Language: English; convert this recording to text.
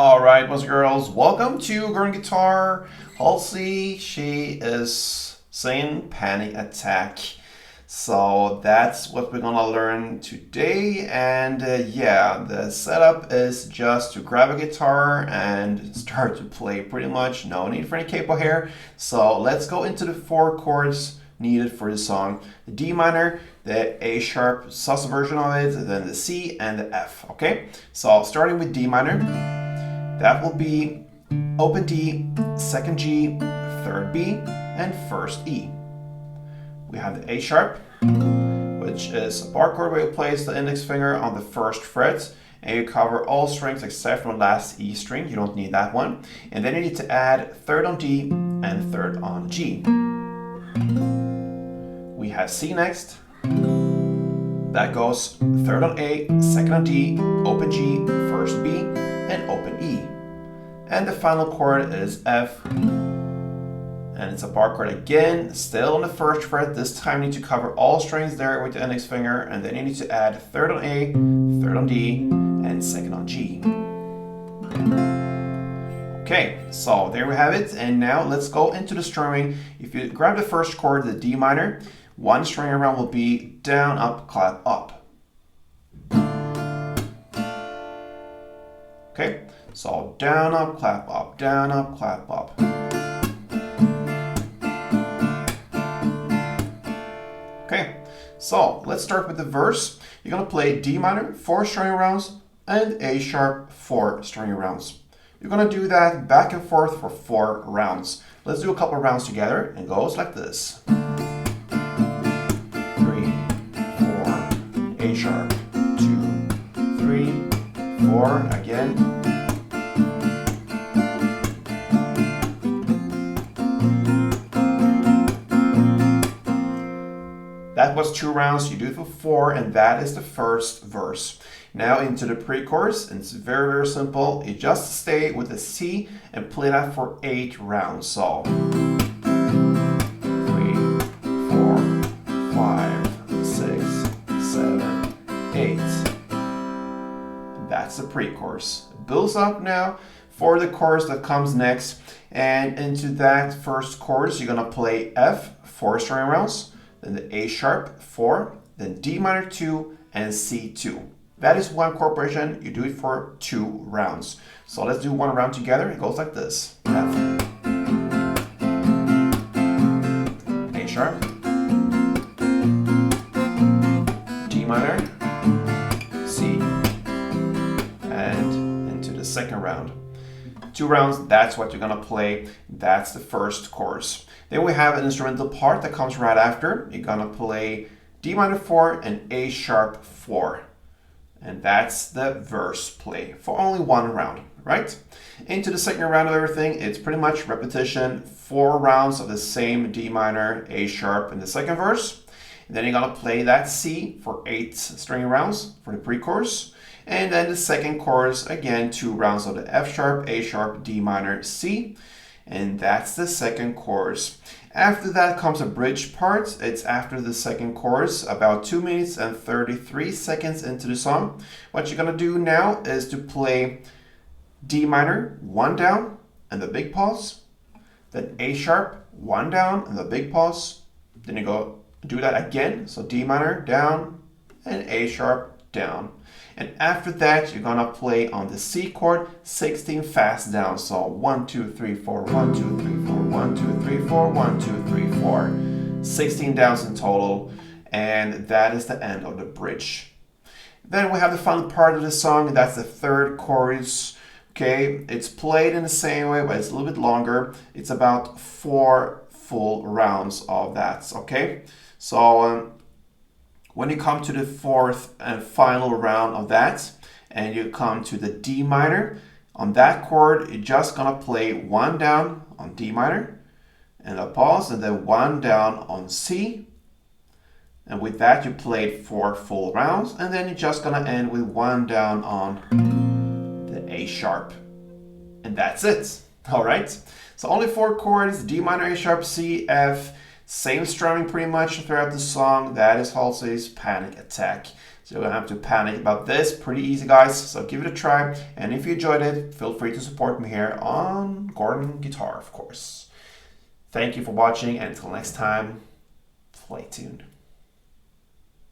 Alright, boys and girls, welcome to Girl Guitar. Halsey, she is saying Panic Attack. So that's what we're gonna learn today. And yeah, the setup is just to grab a guitar and start to play pretty much. No need for any capo here. So let's go into the four chords needed for the song. The D minor, the A sharp sus version of it, then the C and the F, okay? So starting with D minor, that will be open D, second G, third B, and first E. We have the A sharp, which is a bar chord where you place the index finger on the first fret and you cover all strings except for the last E string. You don't need that one. And then you need to add third on D and third on G. We have C next. That goes third on A, second on D, open G, first B, and open E. And the final chord is F. And it's a bar chord again, still on the first fret. This time you need to cover all strings there with the index finger, and then you need to add third on A, third on D, and second on G. Okay, so there we have it. And now let's go into the strumming. If you grab the first chord, the D minor, one string around will be down, up, clap, up. Okay, so down, up, clap, up, down, up, clap, up. Okay, so let's start with the verse. You're gonna play D minor, 4 string rounds, and A sharp, 4 string rounds. You're gonna do that back and forth for 4 rounds. Let's do a couple rounds together, and it goes like this. 3, 4, A sharp, 2, 3, 4, again. That was 2 rounds, you do it for 4, and that is the first verse. Now into the pre-chorus, and it's very, very simple. You just stay with the C and play that for 8 rounds. So 3, 4, 5, 6, 7, 8. That's the pre-chorus. It builds up now for the chorus that comes next. And into that first chorus, you're gonna play F, 4 string rounds, then the A sharp, 4, then D minor 2, and C 2. That is one chord progression. You do it for 2 rounds. So let's do one round together. It goes like this. F, A sharp, D minor, C, and into the second round. 2 rounds, that's what you're gonna play. That's the first chorus. Then we have an instrumental part that comes right after. You're gonna play D minor 4 and A sharp 4. And that's the verse play for only 1 round, right? Into the second round of everything, it's pretty much repetition, 4 rounds of the same D minor, A sharp in the second verse. And then you're gonna play that C for 8 string rounds for the pre-chorus. And then the second chorus, again, 2 rounds of the F sharp, A sharp, D minor, C. And that's the second chorus. After that comes a bridge part. It's after the second chorus, about 2 minutes and 33 seconds into the song. What you're gonna do now is to play D minor, 1 down, and the big pause. Then A sharp, 1 down, and the big pause. Then you go do that again. So D minor, down, and A sharp, down. And after that, you're gonna play on the C chord 16 fast down. So 1, 2, 3, 4, 1, 2, 3, 4, 1, 2, 3, 4, 1, 2, 3, 4. 16 downs in total. And that is the end of the bridge. Then we have the final part of the song. That's the third chorus. Okay, it's played in the same way, but it's a little bit longer. It's about 4 full rounds of that. Okay, so when you come to the fourth and final round of that, and you come to the D minor, on that chord, you're just gonna play 1 down on D minor, and a pause, and then 1 down on C. And with that, you played 4 full rounds, and then you're just gonna end with 1 down on the A sharp. And that's it, all right? So only 4 chords, D minor, A sharp, C, F, same strumming pretty much throughout the song. That is Halsey's Panic Attack. So you don't have to panic about this. Pretty easy, guys. So give it a try. And if you enjoyed it, feel free to support me here on Gordon Guitar, of course. Thank you for watching, and until next time, play tuned.